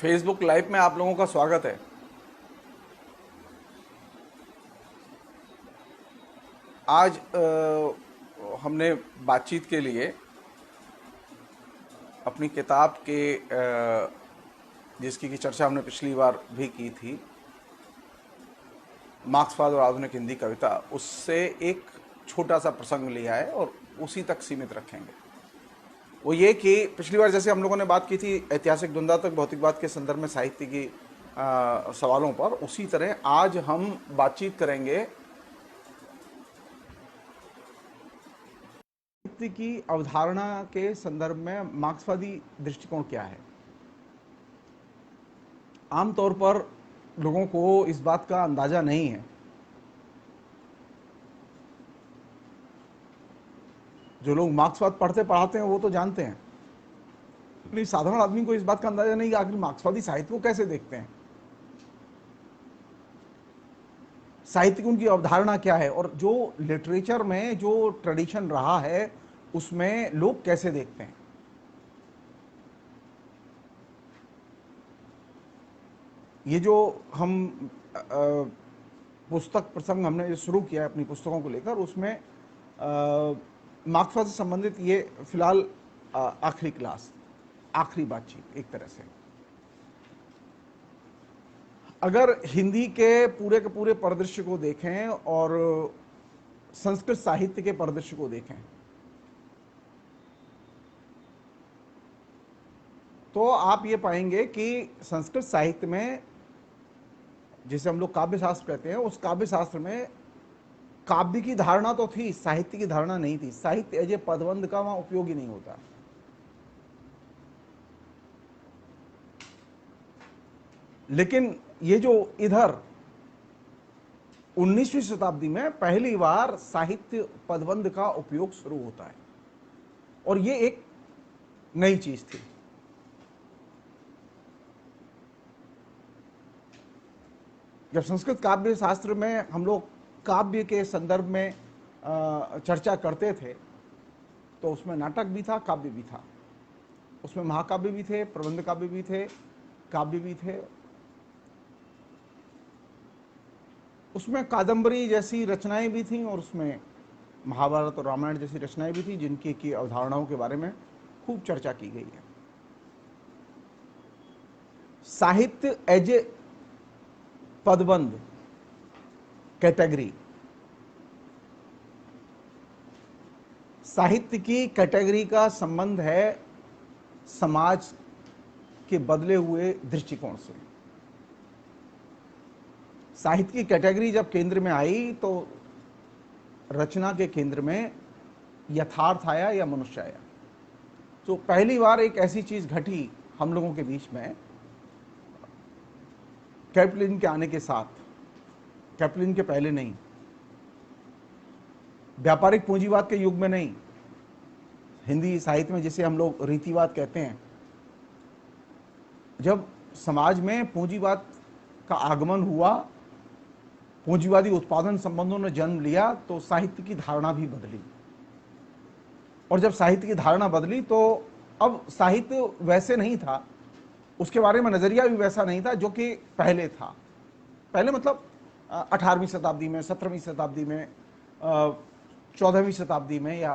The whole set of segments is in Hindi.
फेसबुक लाइव में आप लोगों का स्वागत है। आज हमने बातचीत के लिए अपनी किताब के जिसकी की चर्चा हमने पिछली बार भी की थी, मार्क्सवाद और आधुनिक हिंदी कविता, उससे एक छोटा सा प्रसंग लिया है और उसी तक सीमित रखेंगे। वो ये कि पिछली बार जैसे हम लोगों ने बात की थी ऐतिहासिक द्वंद्वात्मक भौतिकवाद के संदर्भ में साहित्य की सवालों पर, उसी तरह आज हम बातचीत करेंगे साहित्य की अवधारणा के संदर्भ में मार्क्सवादी दृष्टिकोण क्या है। आमतौर पर लोगों को इस बात का अंदाजा नहीं है, जो लोग मार्क्सवाद पढ़ते पढ़ाते हैं वो तो जानते हैं, लेकिन साधारण आदमी को इस बात का अंदाजा नहीं कि आखिर मार्क्सवादी साहित्य को कैसे देखते हैं, साहित्य की उनकी अवधारणा क्या है, और जो लिटरेचर में जो ट्रेडिशन रहा है उसमें लोग कैसे देखते हैं। ये जो हम पुस्तक प्रसंग हमने जो शुरू किया है अपनी पुस्तकों को लेकर, उसमें मार्क्सवाद से संबंधित ये फिलहाल आखिरी क्लास, आखिरी बातचीत एक तरह से। अगर हिंदी के पूरे परिदृश्य को देखें और संस्कृत साहित्य के परिदृश्य को देखें तो आप ये पाएंगे कि संस्कृत साहित्य में, जिसे हम लोग काव्य शास्त्र कहते हैं, उस काव्य शास्त्र में काव्य की धारणा तो थी, साहित्य की धारणा नहीं थी। साहित्य एज ए पदबंध का वहां उपयोग ही नहीं होता। लेकिन ये जो इधर 19वीं शताब्दी में पहली बार साहित्य पदबंध का उपयोग शुरू होता है, और ये एक नई चीज थी। जब संस्कृत काव्य शास्त्र में हम लोग काव्य के संदर्भ में चर्चा करते थे तो उसमें नाटक भी था, काव्य भी था, उसमें महाकाव्य भी थे, प्रबंध काव्य भी थे, काव्य भी थे, उसमें कादंबरी जैसी रचनाएं भी थीं, और उसमें महाभारत और रामायण जैसी रचनाएं भी थी जिनकी की अवधारणाओं के बारे में खूब चर्चा की गई है। साहित्य एज ए पदबंध कैटेगरी, साहित्य की कैटेगरी का संबंध है समाज के बदले हुए दृष्टिकोण से। साहित्य की कैटेगरी जब केंद्र में आई तो रचना के केंद्र में यथार्थ आया या मनुष्य आया। तो पहली बार एक ऐसी चीज घटी हम लोगों के बीच में कैपिटलिज्म के आने के साथ, कैपिटलिज्म के पहले नहीं, व्यापारिक पूंजीवाद के युग में नहीं, हिंदी साहित्य में जिसे हम लोग रीतिवाद कहते हैं, जब समाज में पूंजीवाद का आगमन हुआ, पूंजीवादी उत्पादन संबंधों ने जन्म लिया, तो साहित्य की धारणा भी बदली। और जब साहित्य की धारणा बदली तो अब साहित्य वैसे नहीं था, उसके बारे में नजरिया भी वैसा नहीं था जो कि पहले था। पहले मतलब 18वीं शताब्दी में, 17वीं शताब्दी में, 14वीं शताब्दी में, या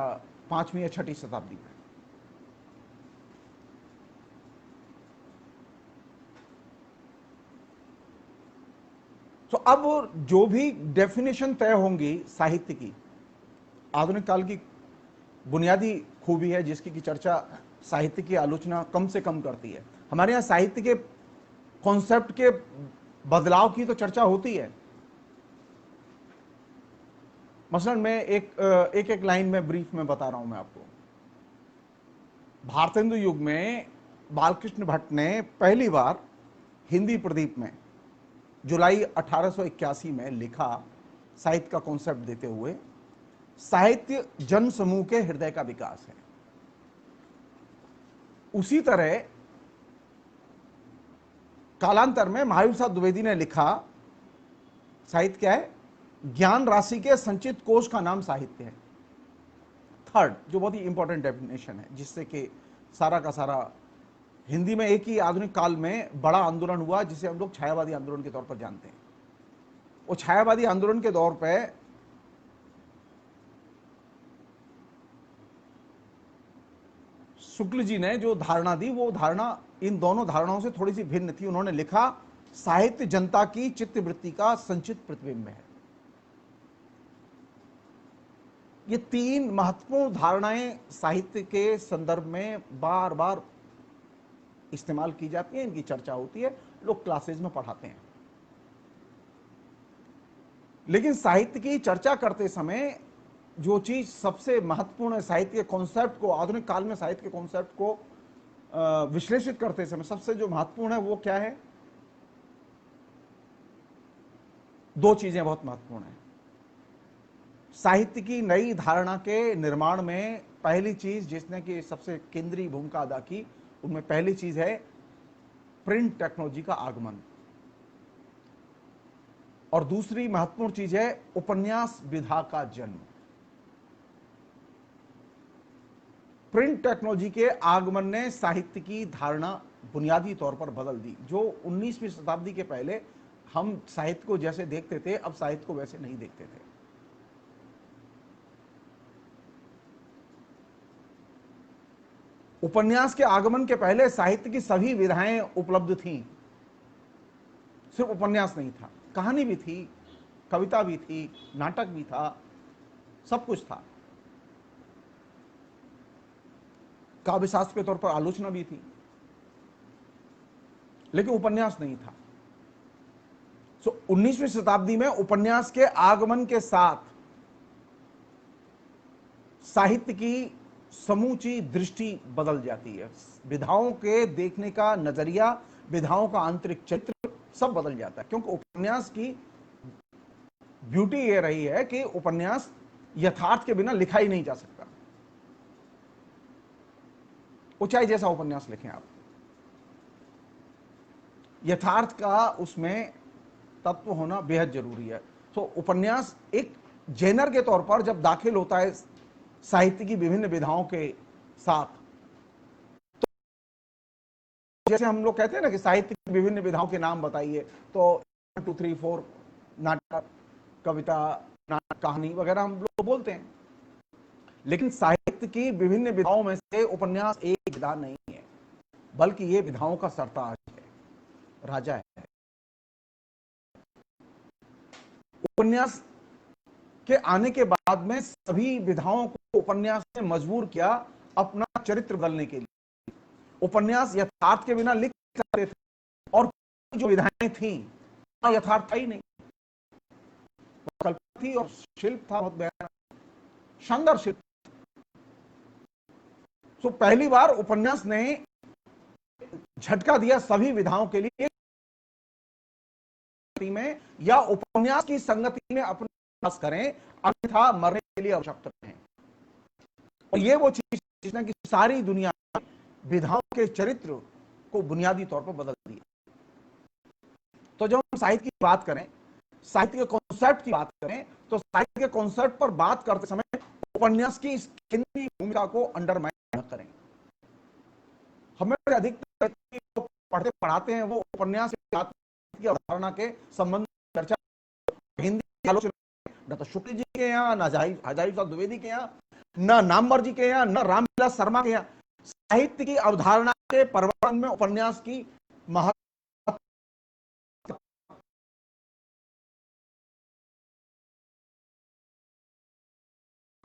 5वीं या 6वीं शताब्दी में। तो अब जो भी डेफिनेशन तय होंगी साहित्य की, आधुनिक काल की बुनियादी खूबी है जिसकी की चर्चा साहित्य की आलोचना कम से कम करती है। हमारे यहां साहित्य के कॉन्सेप्ट के बदलाव की तो चर्चा होती है। मसलन मैं एक लाइन में ब्रीफ में बता रहा हूं मैं आपको। भारतेंदु युग में बालकृष्ण भट्ट ने पहली बार हिंदी प्रदीप में जुलाई 1881 में लिखा, साहित्य का कॉन्सेप्ट देते हुए, साहित्य जन समूह के हृदय का विकास है। उसी तरह कालांतर में महावीर प्रसाद द्विवेदी ने लिखा, साहित्य क्या है? ज्ञान राशि के संचित कोष का नाम साहित्य है। थर्ड, जो बहुत ही इंपॉर्टेंट डेफिनेशन है, जिससे कि सारा का सारा हिंदी में एक ही आधुनिक काल में बड़ा आंदोलन हुआ जिसे हम लोग छायावादी आंदोलन के तौर पर जानते हैं। वो छायावादी आंदोलन के दौर पे शुक्ल जी ने जो धारणा दी, वो धारणा इन दोनों धारणाओं से थोड़ी सी भिन्न थी। उन्होंने लिखा, साहित्य जनता की चित्तवृत्ति का संचित प्रतिबिंब है। ये तीन महत्वपूर्ण धारणाएं साहित्य के संदर्भ में बार बार इस्तेमाल की जाती हैं, इनकी चर्चा होती है, लोग क्लासेज में पढ़ाते हैं। लेकिन साहित्य की चर्चा करते समय जो चीज सबसे महत्वपूर्ण है, साहित्य के कॉन्सेप्ट को, आधुनिक काल में साहित्य के कॉन्सेप्ट को विश्लेषित करते समय सबसे जो महत्वपूर्ण है वो क्या है? दो चीजें बहुत महत्वपूर्ण है साहित्य की नई धारणा के निर्माण में। पहली चीज जिसने कि सबसे केंद्रीय भूमिका अदा की, उनमें पहली चीज है प्रिंट टेक्नोलॉजी का आगमन, और दूसरी महत्वपूर्ण चीज है उपन्यास विधा का जन्म। प्रिंट टेक्नोलॉजी के आगमन ने साहित्य की धारणा बुनियादी तौर पर बदल दी। जो 19वीं शताब्दी के पहले हम साहित्य को जैसे देखते थे, अब साहित्य को वैसे नहीं देखते थे। उपन्यास के आगमन के पहले साहित्य की सभी विधाएं उपलब्ध थीं। सिर्फ उपन्यास नहीं था, कहानी भी थी, कविता भी थी, नाटक भी था, सब कुछ था। काव्यशास्त्र के तौर पर आलोचना भी थी, लेकिन उपन्यास नहीं था। 19वीं शताब्दी में उपन्यास के आगमन के साथ साहित्य की समूची दृष्टि बदल जाती है। विधाओं के देखने का नजरिया, विधाओं का आंतरिक चित्र सब बदल जाता है। क्योंकि उपन्यास की ब्यूटी ये रही है कि उपन्यास यथार्थ के बिना लिखा ही नहीं जा सकता। ऊंचाई जैसा उपन्यास लिखें आप, यथार्थ का उसमें तत्व होना बेहद जरूरी है। तो उपन्यास एक जेनर के तौर पर जब दाखिल होता है साहित्य की विभिन्न विधाओं के साथ, तो जैसे हम लोग कहते हैं ना कि साहित्य की विभिन्न विधाओं के नाम बताइए, तो 1 2 3 4 नाटक, कविता, नाटक, कहानी वगैरह हम लोग बोलते हैं। लेकिन साहित्य की विभिन्न विधाओं में से उपन्यास एक विधा नहीं है, बल्कि ये विधाओं का सरताज है, राजा है। उपन्यास के आने के बाद में सभी विधाओं को उपन्यास ने मजबूर किया अपना चरित्र बदलने के लिए। उपन्यास यथार्थ के बिना लिख सकते थे, और जो विधाएं थी यथार्थ था ही नहीं, कल्पना थी, और शिल्प था बहुत बेहतर, शानदार शिल्प। तो पहली बार उपन्यास ने झटका दिया सभी विधाओं के लिए में, या उपन्यास की संगति में अपने प्रयास करें, अन्यथा मरने के लिए आवश्यक है। और ये वो चीज जिसने कि सारी दुनिया में विधाओं के चरित्र को बुनियादी तौर पर बदल दिया। तो जब हम साहित्य की बात करें, साहित्य के कॉन्सेप्ट की बात करें, तो साहित्य के कॉन्सेप्ट पर बात करते समय उपन्यास की इस केंद्रीय भूमिका को अंडरमाइन न करें। हमें अधिकतर पढ़ते पढ़ाते हैं वो उपन्यास की अवधारणा के संबंध में चर्चा हिंदी आलोचना न तो शुक्ल जी के यहाँ, न हजारी प्रसाद द्विवेदी के यहाँ, न नामवर जी के यहाँ, न रामविलास शर्मा के यहाँ साहित्य की अवधारणा के परिवर्तन में उपन्यास की महत्व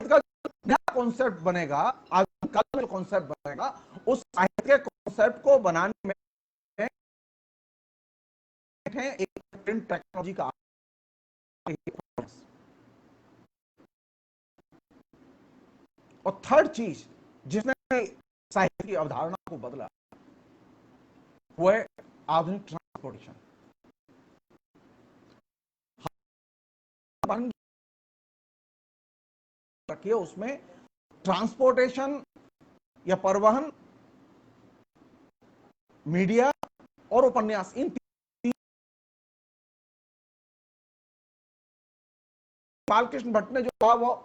का नया कॉन्सेप्ट बनेगा, आधुनिक में कॉन्सेप्ट बनेगा, उस साहित्य के कॉन्सेप्ट को बनाने में एक प्रिंट टेक्नोलॉजी का। और थर्ड चीज जिसने साहित्य की अवधारणा को बदला वो है आधुनिक ट्रांसपोर्टेशन। रखिए उसमें ट्रांसपोर्टेशन या परिवहन, मीडिया और उपन्यास, इन बालकृष्ण भट्ट ने जो कहा वो,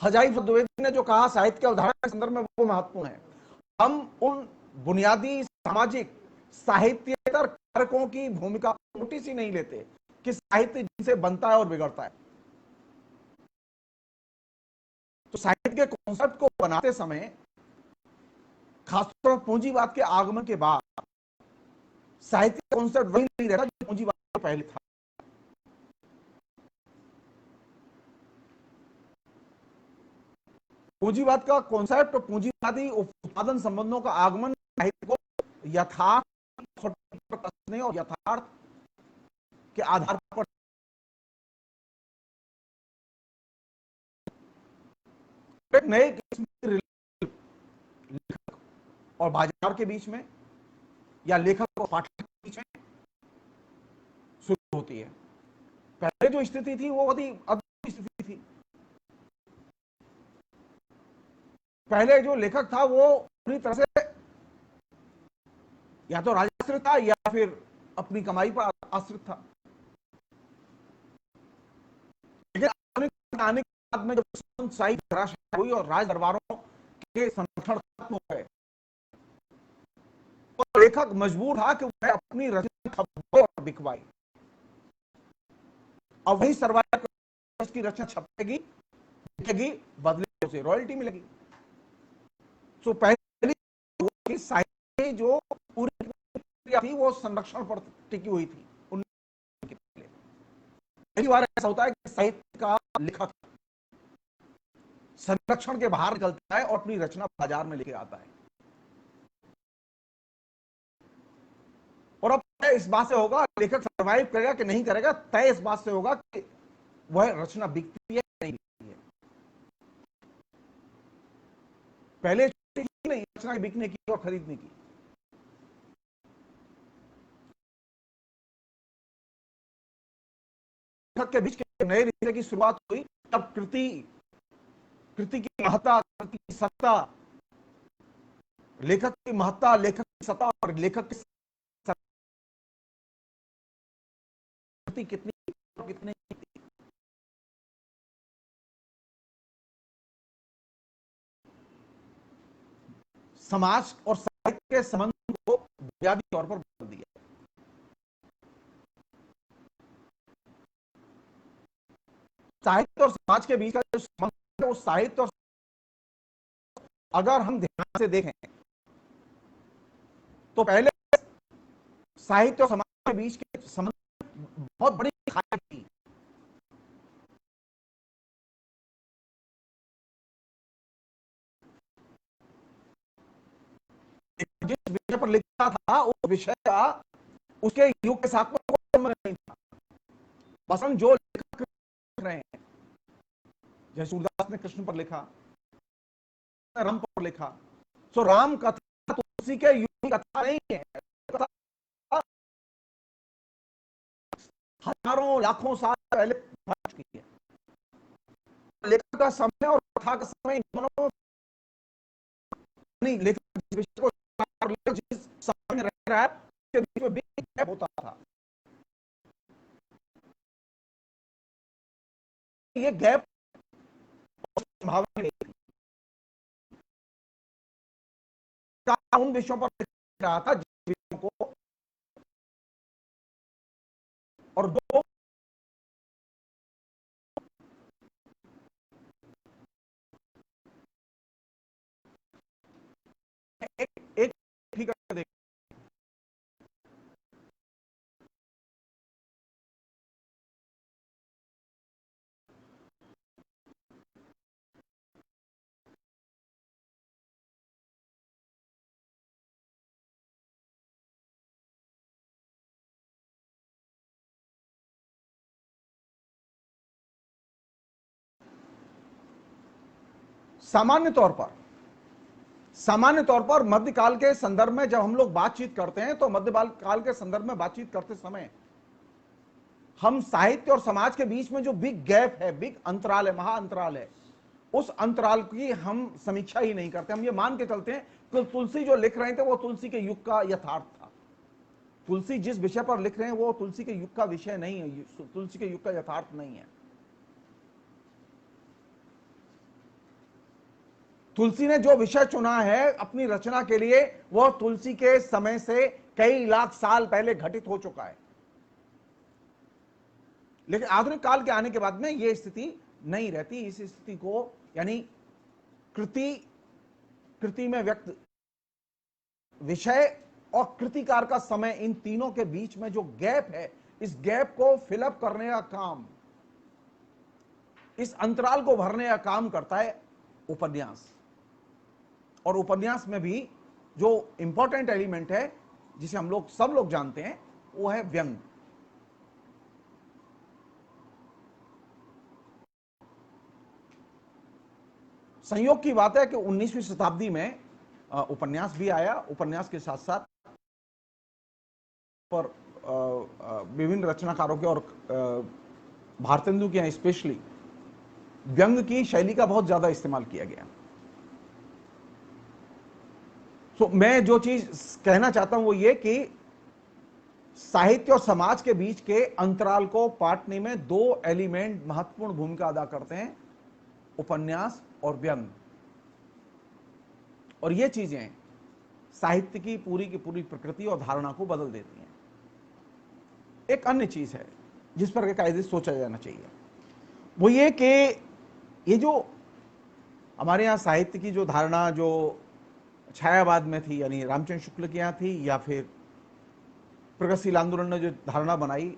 हजारी द्विवेदी ने जो कहा साहित्य के अवधारणा के संदर्भ में वो महत्वपूर्ण है। हम उन बुनियादी सामाजिक साहित्येतर कारकों की भूमिका नोटिस ही नहीं लेते कि साहित्य जिनसे बनता है और बिगड़ता है। तो साहित्य के कॉन्सेप्ट को बनाते समय खासतौर पर पूंजीवाद के आगमन के बाद साहित्य का कॉन्सेप्ट वही नहीं रहता जो पूंजीवाद से पहले था। पूंजीवाद का कॉन्सेप्ट और पूंजीवादी उत्पादन संबंधों का आगमन साहित्य को यथार्थ और यथार्थ के आधार पर एक नए किस्म की लेखक और बाजार के बीच में या लेखक और पाठक के बीच में शुरू होती है। पहले जो स्थिति थी वो अद्भुत स्थिति थी। पहले जो लेखक था वो पूरी तरह से या तो राजाश्रित था या फिर अपनी कमाई पर आश्रित था। लेकिन आने के बाद में जब साहित्य धराशायी हुई और राज दरबारों के संरक्षण खत्म हो गए तो लेखक मजबूर था कि वह अपनी रचना खपे और बिकवाए। अब वही सर्वाइव की रचना छपेगी, बिकेगी, बदले उसे रॉयल्टी मिलेगी। तो पहली साहित्य जो पूरी थी वो संरक्षण पर टिकी हुई थी। पहली बार ऐसा होता है कि साहित्य का लेखक संरक्षण के बाहर निकलता है और अपनी रचना बाजार में लेके आता है। और अब तय इस बात से होगा लेखक सर्वाइव करेगा कि नहीं करेगा, तय इस बात से होगा कि वह रचना बिकती है नहीं बिकती है। पहले नहीं रचना बिकने की और खरीदने की। लेखक के बीच के नए रिश्ते की शुरुआत हुई तब कृति की महत्ता, कृति की सत्ता, लेखक की महत्ता, लेखक की सत्ता और लेखक की कितनी कितने समाज और साहित्य के संबंध को बुनियादी तौर पर बदल दिया। साहित्य और समाज के बीच का जो संबंध है वो साहित्य और अगर हम ध्यान से देखें तो पहले साहित्य और समाज के बीच के संबंध बहुत बड़ी खाई थी। जिस विषय पर लिखा था उस विषय का उसके युग के साथ में कोई संबंध नहीं था। बसंत जो लिख रहे हैं, जैसे सूरदास ने कृष्ण पर लिखा, राम पर लिखा, तो राम कथा तुलसी के युग की कथा नहीं है, हजारों लाखों साल पहले बन चुकी है। लेखक का समय और कथा का समय दोनों नहीं, लेखक जिस विषय को जिस समय में रह रहा है उसके बीच में बिग गैप होता था। ये गैप संभावना नहीं उन विषयों पर लिख रहा था जिस विषयों को और दो एक ठीक है। सामान्य तौर पर मध्यकाल के संदर्भ में जब हम लोग बातचीत करते हैं तो मध्यकाल के संदर्भ में बातचीत करते समय हम साहित्य और समाज के बीच में जो बिग गैप है, बिग अंतराल है, महा अंतराल है, उस अंतराल की हम समीक्षा ही नहीं करते। हम ये मान के चलते हैं कि तुलसी जो लिख रहे थे वो तुलसी के युग का यथार्थ था। तुलसी जिस विषय पर लिख रहे हैं वो तुलसी के युग का विषय नहीं है, तुलसी के युग का यथार्थ नहीं है। तुलसी ने जो विषय चुना है अपनी रचना के लिए, वह तुलसी के समय से कई लाख साल पहले घटित हो चुका है। लेकिन आधुनिक काल के आने के बाद में यह स्थिति नहीं रहती। इस स्थिति को यानी कृति में व्यक्त विषय और कृतिकार का समय, इन तीनों के बीच में जो गैप है, इस गैप को फिलअप करने का काम, इस अंतराल को भरने का काम करता है उपन्यास। और उपन्यास में भी जो इंपॉर्टेंट एलिमेंट है, जिसे हम लोग सब लोग जानते हैं, वो है व्यंग। संयोग की बात है कि 19वीं शताब्दी में उपन्यास भी आया। उपन्यास के साथ साथ पर विभिन्न रचनाकारों के और भारतेंदु के यहाँ स्पेशली व्यंग की शैली का बहुत ज्यादा इस्तेमाल किया गया। तो मैं जो चीज कहना चाहता हूं वो ये कि साहित्य और समाज के बीच के अंतराल को पाटने में दो एलिमेंट महत्वपूर्ण भूमिका अदा करते हैं, उपन्यास और व्यंग। और ये चीजें साहित्य की पूरी प्रकृति और धारणा को बदल देती हैं। एक अन्य चीज है जिस पर कायदे सोचा जाना चाहिए, वो ये कि ये जो हमारे यहाँ साहित्य की जो धारणा जो छायावाद में थी, यानी रामचंद्र शुक्ल के यहाँ थी, या फिर प्रगतिशील आंदोलन ने जो धारणा बनाई,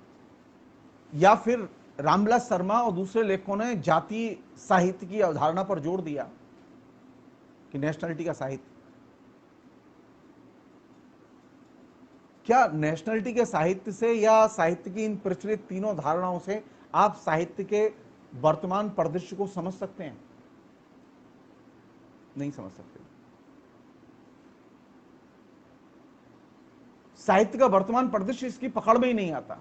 या फिर रामविलास शर्मा और दूसरे लेखकों ने जातीय साहित्य की अवधारणा पर जोर दिया कि नेशनलिटी का साहित्य, क्या नेशनलिटी के साहित्य से या साहित्य की इन प्रचलित तीनों धारणाओं से आप साहित्य के वर्तमान परिदृश्य को समझ सकते हैं? नहीं समझ सकते। साहित्य का वर्तमान परिदृश्य इसकी पकड़ में ही नहीं आता,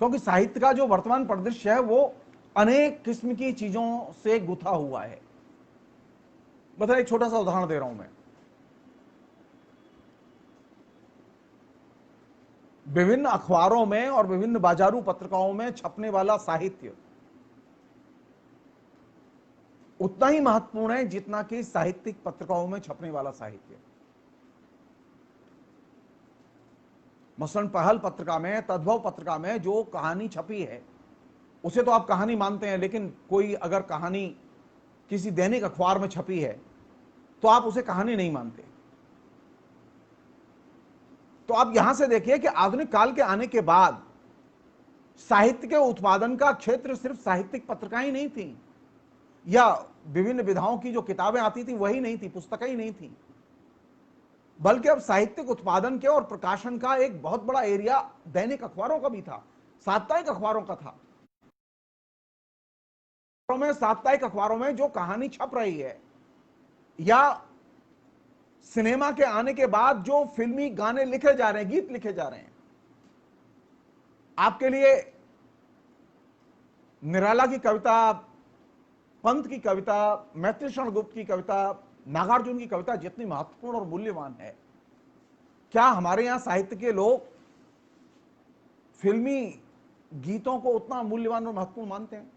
क्योंकि साहित्य का जो वर्तमान परिदृश्य है वो अनेक किस्म की चीजों से गुथा हुआ है। मतलब एक छोटा सा उदाहरण दे रहा हूं मैं। विभिन्न अखबारों में और विभिन्न बाजारू पत्रिकाओं में छपने वाला साहित्य उतना ही महत्वपूर्ण है जितना कि साहित्यिक पत्रिकाओं में छपने वाला साहित्य। मसलन पहल पत्रिका में, तद्भव पत्रिका में जो कहानी छपी है उसे तो आप कहानी मानते हैं, लेकिन कोई अगर कहानी किसी दैनिक अखबार में छपी है तो आप उसे कहानी नहीं मानते। तो आप यहां से देखिए कि आधुनिक काल के आने के बाद साहित्य के उत्पादन का क्षेत्र सिर्फ साहित्यिक पत्रिकाएं नहीं थी, या विभिन्न विधाओं की जो किताबें आती थी वही नहीं थी, पुस्तकें ही नहीं थी, बल्कि अब साहित्यिक उत्पादन के और प्रकाशन का एक बहुत बड़ा एरिया दैनिक अखबारों का भी था, साप्ताहिक अखबारों का था। साप्ताहिक अखबारों में जो कहानी छप रही है, या सिनेमा के आने के बाद जो फिल्मी गाने लिखे जा रहे हैं, गीत लिखे जा रहे हैं। आपके लिए निराला की कविता, पंत की कविता, मैत्रेयी गुप्त की कविता, नागार्जुन की कविता जितनी महत्वपूर्ण और मूल्यवान है, क्या हमारे यहां साहित्य के लोग फिल्मी गीतों को उतना मूल्यवान और महत्वपूर्ण मानते हैं?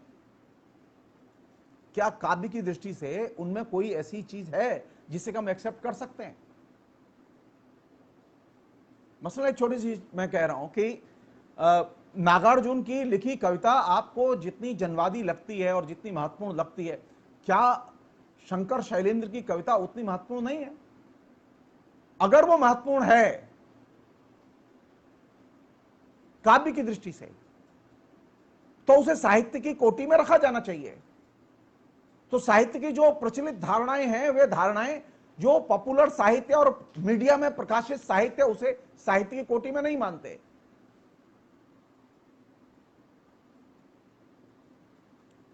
क्या काव्य की दृष्टि से उनमें कोई ऐसी चीज है जिसे हम एक्सेप्ट कर सकते हैं? मसला एक छोटी सी मैं कह रहा हूं कि नागार्जुन की लिखी कविता आपको जितनी जनवादी लगती है और जितनी महत्वपूर्ण लगती है, क्या शंकर शैलेंद्र की कविता उतनी महत्वपूर्ण नहीं है? अगर वो महत्वपूर्ण है काव्य की दृष्टि से, तो उसे साहित्य की कोटि में रखा जाना चाहिए। तो साहित्य की जो प्रचलित धारणाएं हैं, वे धारणाएं जो पॉपुलर साहित्य और मीडिया में प्रकाशित साहित्य, उसे साहित्य की कोटि में नहीं मानते।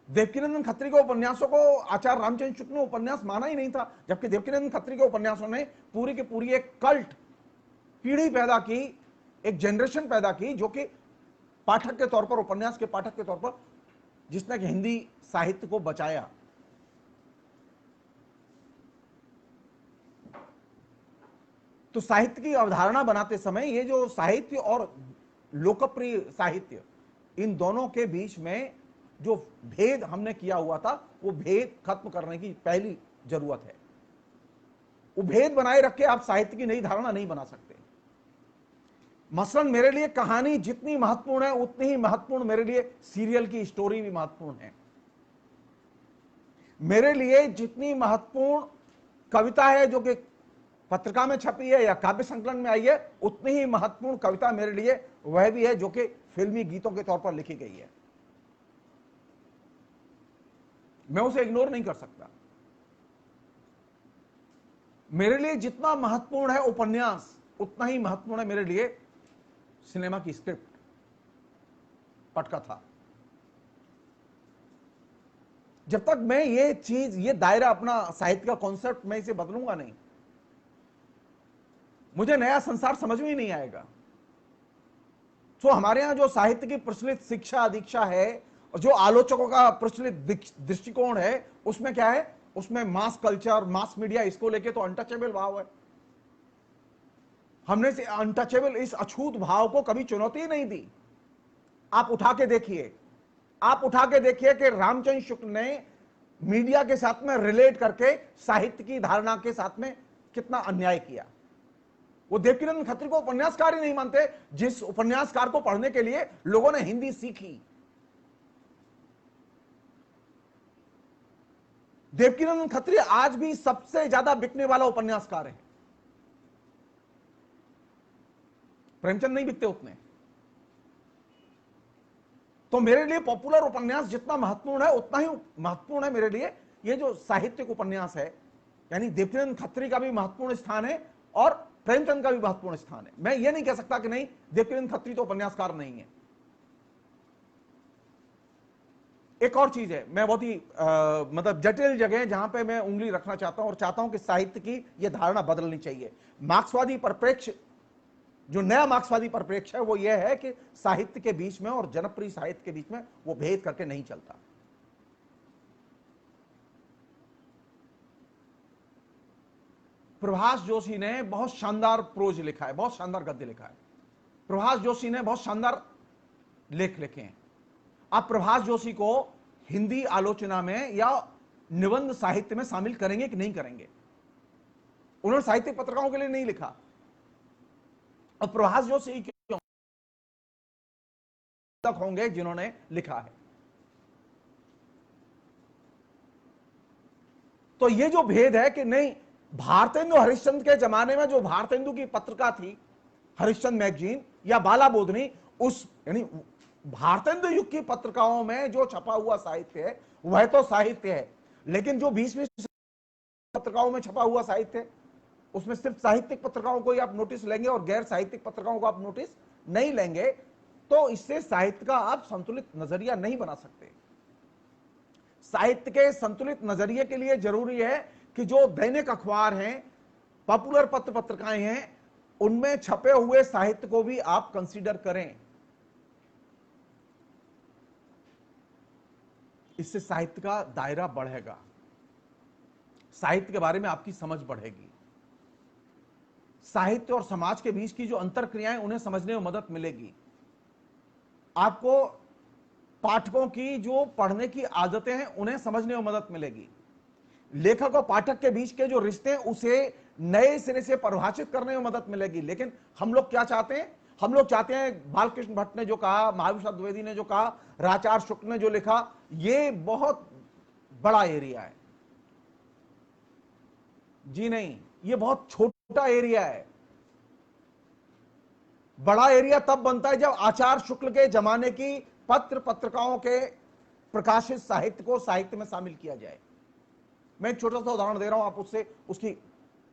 देवकीनंदन खत्री के उपन्यासों को आचार्य रामचंद्र शुक्ल ने उपन्यास माना ही नहीं था, जबकि देवकीनंदन खत्री के उपन्यासों ने पूरी की पूरी एक कल्ट पीढ़ी पैदा की, एक जनरेशन पैदा की, जो कि पाठक के तौर पर, उपन्यास के पाठक के तौर पर, जिसने हिंदी साहित्य को बचाया। तो साहित्य की अवधारणा बनाते समय ये जो साहित्य और लोकप्रिय साहित्य, इन दोनों के बीच में जो भेद हमने किया हुआ था वो भेद खत्म करने की पहली जरूरत है। वो भेद बनाए रख के आप साहित्य की नई धारणा नहीं बना सकते। मसलन मेरे लिए कहानी जितनी महत्वपूर्ण है उतनी ही महत्वपूर्ण मेरे लिए सीरियल की स्टोरी भी महत्वपूर्ण है। मेरे लिए जितनी महत्वपूर्ण कविता है जो कि पत्रिका में छपी है या काव्य संकलन में आई है, उतनी ही महत्वपूर्ण कविता मेरे लिए वह भी है जो कि फिल्मी गीतों के तौर पर लिखी गई है। मैं उसे इग्नोर नहीं कर सकता। मेरे लिए जितना महत्वपूर्ण है उपन्यास, उतना ही महत्वपूर्ण है मेरे लिए सिनेमा की स्क्रिप्ट, पटकथा। जब तक मैं ये चीज, ये दायरा अपना साहित्य का कॉन्सेप्ट मैं इसे बदलूंगा नहीं, मुझे नया संसार समझ में ही नहीं आएगा। तो हमारे यहां जो साहित्य की प्रचलित शिक्षा दीक्षा है और जो आलोचकों का प्रचलित दृष्टिकोण है, उसमें क्या है? उसमें मास कल्चर, मास मीडिया, इसको लेके तो अनटचेबल भाव है। हमने से अनटचेबल, इस अछूत भाव को कभी चुनौती ही नहीं दी। आप उठा के देखिए, आप उठा के देखिए कि रामचंद्र शुक्ल ने मीडिया के साथ में रिलेट करके साहित्य की धारणा के साथ में कितना अन्याय किया। वो देवकीनंदन खत्री को उपन्यासकार ही नहीं मानते, जिस उपन्यासकार को पढ़ने के लिए लोगों ने हिंदी सीखी। देवकीनंदन खत्री आज भी सबसे ज्यादा बिकने वाला उपन्यासकार है। प्रेमचंद नहीं बिकते उतने। तो मेरे लिए पॉपुलर उपन्यास जितना महत्वपूर्ण है, उतना ही महत्वपूर्ण है मेरे लिए ये जो साहित्यिक उपन्यास है। यानी देवकीनंदन खत्री का भी महत्वपूर्ण स्थान है और प्रेमचंद का भी महत्वपूर्ण स्थान है। मैं ये नहीं कह सकता कि नहीं, देवकीनंदन खत्री तो उपन्यासकार नहीं है। एक और चीज है, मैं बहुत ही मतलब जटिल जगह जहां पे मैं उंगली रखना चाहता हूं और चाहता हूं कि साहित्य की यह धारणा बदलनी चाहिए। मार्क्सवादी परिप्रेक्ष्य, जो नया मार्क्सवादी परिप्रेक्ष्य है, वो यह है कि साहित्य के बीच में और जनप्रिय साहित्य के बीच में वो भेद करके नहीं चलता। प्रभाष जोशी ने बहुत शानदार प्रोज लिखा है, बहुत शानदार गद्य लिखा है। प्रभाष जोशी ने बहुत शानदार लेख लिखे हैं। आप प्रभाष जोशी को हिंदी आलोचना में या निबंध साहित्य में शामिल करेंगे कि नहीं करेंगे? उन्होंने साहित्यिक पत्रिकाओं के लिए नहीं लिखा। और प्रभाष जोशी क्यों तक होंगे जिन्होंने लिखा है। तो ये जो भेद है कि नहीं, भारतेंदु हरिश्चंद्र के जमाने में जो भारतेंदु की पत्रिका थी, हरिश्चंद्र मैगजीन या बाला बोधनी, उस यानी भारतेंदु युग की पत्रिकाओं में जो छपा हुआ साहित्य है वह तो साहित्य है, लेकिन जो 20वीं पत्रिकाओं में छपा हुआ साहित्य है उसमें सिर्फ साहित्यिक पत्रिकाओं को ही आप नोटिस लेंगे और गैर साहित्यिक पत्रिकाओं को आप नोटिस नहीं लेंगे, तो इससे साहित्य का आप संतुलित नजरिया नहीं बना सकते। साहित्य के संतुलित नजरिए के लिए जरूरी है कि जो दैनिक अखबार हैं, पॉपुलर पत्र पत्रिकाएं हैं, उनमें छपे हुए साहित्य को भी आप कंसीडर करें। इससे साहित्य का दायरा बढ़ेगा, साहित्य के बारे में आपकी समझ बढ़ेगी, साहित्य और समाज के बीच की जो अंतरक्रियाएं उन्हें समझने में मदद मिलेगी। आपको पाठकों की जो पढ़ने की आदतें हैं उन्हें समझने में मदद मिलेगी। लेखक और पाठक के बीच के जो रिश्ते हैं उसे नए सिरे से परिभाषित करने में मदद मिलेगी। लेकिन हम लोग क्या चाहते हैं? हम लोग चाहते हैं, बालकृष्ण भट्ट ने जो कहा, महावीर द्विवेदी ने जो कहा, राचार शुक्ल ने जो लिखा, ये बहुत बड़ा एरिया है। जी नहीं, ये बहुत छोटा एरिया है। बड़ा एरिया तब बनता है जब आचार्य शुक्ल के जमाने की पत्र पत्रिकाओं के प्रकाशित साहित्य को साहित्य में शामिल किया जाए। मैं एक छोटा सा उदाहरण दे रहा हूं, आप उससे उसकी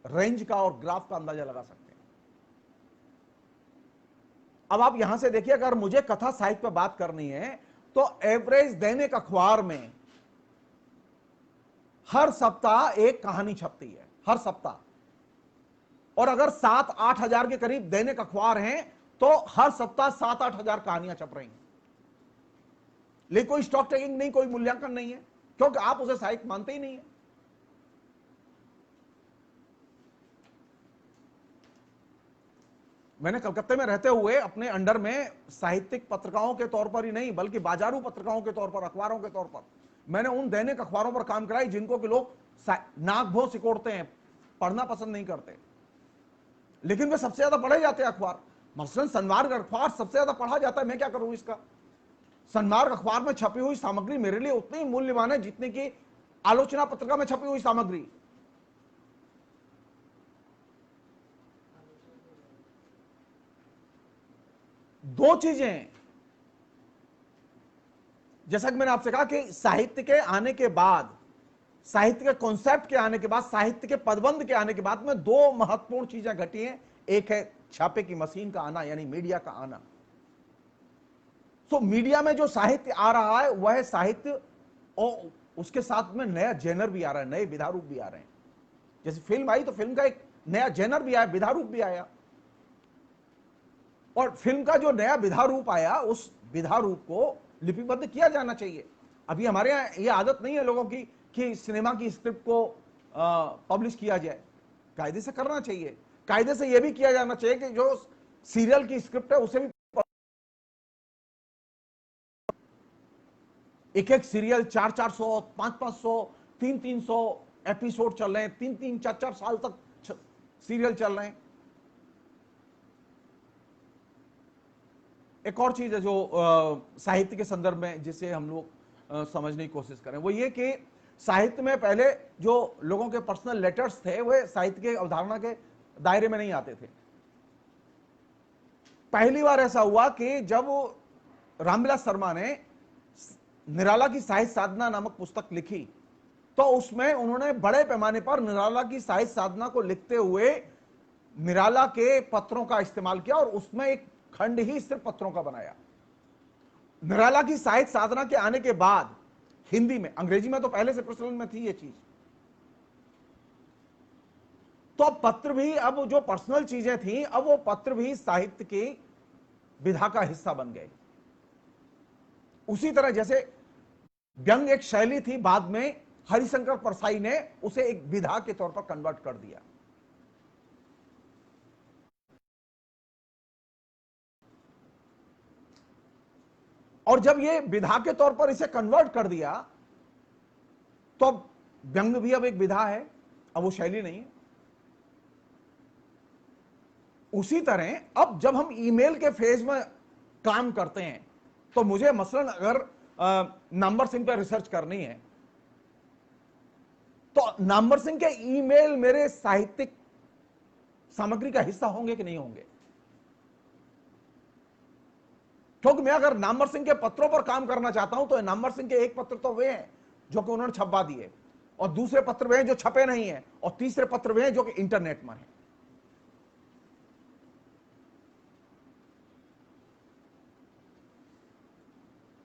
रेंज का और ग्राफ का अंदाजा लगा सकते हैं। अब आप यहां से देखिए, अगर मुझे कथा साहित्य पर बात करनी है तो एवरेज दैनिक अखबार में हर सप्ताह एक कहानी छपती है, हर सप्ताह। और अगर 7-8 हजार के करीब दैनिक अखबार हैं तो हर सप्ताह 7-8 हजार कहानियां छप रही हैं। लेकिन कोई स्टॉक टेकिंग नहीं, कोई मूल्यांकन नहीं है, क्योंकि आप उसे साहित्य मानते ही नहीं है। मैंने कलकत्ते में रहते हुए अपने अंडर में साहित्यिक पत्रिकाओं के तौर पर ही नहीं बल्कि बाजारू पत्रिकाओं के तौर पर, अखबारों के तौर पर मैंने उन दैनिक अखबारों पर काम कराई जिनको के लोग नाक भों सिकोड़ते हैं, पढ़ना पसंद नहीं करते, लेकिन वे सबसे ज्यादा पढ़े जाते हैं अखबार। मसलन सन्मार्ग अखबार सबसे ज्यादा पढ़ा जाता है। मैं क्या करूं इसका? सन्मार्ग अखबार में छपी हुई सामग्री मेरे लिए उतनी मूल्यवान है जितनी की आलोचना पत्रिका में छपी हुई सामग्री। दो चीजें, जैसा कि मैंने आपसे कहा कि साहित्य के आने के बाद, साहित्य के कॉन्सेप्ट के आने के बाद, साहित्य के पदबंध के आने के बाद में दो महत्वपूर्ण चीजें घटी हैं। एक है छापे की मशीन का आना, यानी मीडिया का आना। तो मीडिया में जो साहित्य आ रहा है वह साहित्य, और उसके साथ में नया जेनर भी आ रहा है, नए विधा रूप भी आ रहे हैं। जैसे फिल्म आई तो फिल्म का एक नया जेनर भी आया, विधा रूप भी आया, और फिल्म का जो नया विधा रूप आया उस विधा रूप को लिपिबद्ध किया जाना चाहिए। अभी हमारे यहां यह आदत नहीं है लोगों की कि सिनेमा की स्क्रिप्ट को पब्लिश किया जाए। कायदे से करना चाहिए। कायदे से यह भी किया जाना चाहिए कि जो सीरियल की स्क्रिप्ट है उसे भी, एक एक सीरियल 400-400, 500-500, 300-300 एपिसोड चल रहे हैं, 3-3, 4-4 साल तक सीरियल चल रहे हैं। एक और चीज है जो साहित्य के संदर्भ में जिसे हम लोग समझने की कोशिश करें, वो ये कि साहित्य में पहले जो लोगों के पर्सनल लेटर्स थे वे साहित्य के अवधारणा के दायरे में नहीं आते थे। पहली बार ऐसा हुआ कि जब रामविलास शर्मा ने निराला की साहित्य साधना नामक पुस्तक लिखी तो उसमें उन्होंने बड़े पैमाने पर निराला की साहित्य साधना को लिखते हुए निराला के पत्रों का इस्तेमाल किया और उसमें एक खंड ही सिर्फ पत्रों का बनाया। निराला की साहित्य साधना के आने के बाद हिंदी में, अंग्रेजी में तो पहले से प्रचलन में थी ये चीज, तो अब पत्र भी, अब जो पर्सनल चीजें थी, अब वो पत्र भी साहित्य की विधा का हिस्सा बन गए। उसी तरह जैसे व्यंग एक शैली थी, बाद में हरिशंकर परसाई ने उसे एक विधा के तौर पर कन्वर्ट कर दिया। और जब ये विधा के तौर पर इसे कन्वर्ट कर दिया तो अब व्यंग भी अब एक विधा है, अब वो शैली नहीं है। उसी तरह अब जब हम ईमेल के फेज में काम करते हैं तो मुझे मसलन अगर नंबर सिंह पर रिसर्च करनी है तो नंबर सिंह के ईमेल मेरे साहित्यिक सामग्री का हिस्सा होंगे कि नहीं होंगे? क्योंकि मैं अगर नामवर सिंह के पत्रों पर काम करना चाहता हूं तो नामवर सिंह के एक पत्र तो वे हैं जो कि उन्होंने छपवा दिए, और दूसरे पत्र वे हैं जो छपे नहीं हैं, और तीसरे पत्र वे हैं जो कि इंटरनेट में हैं।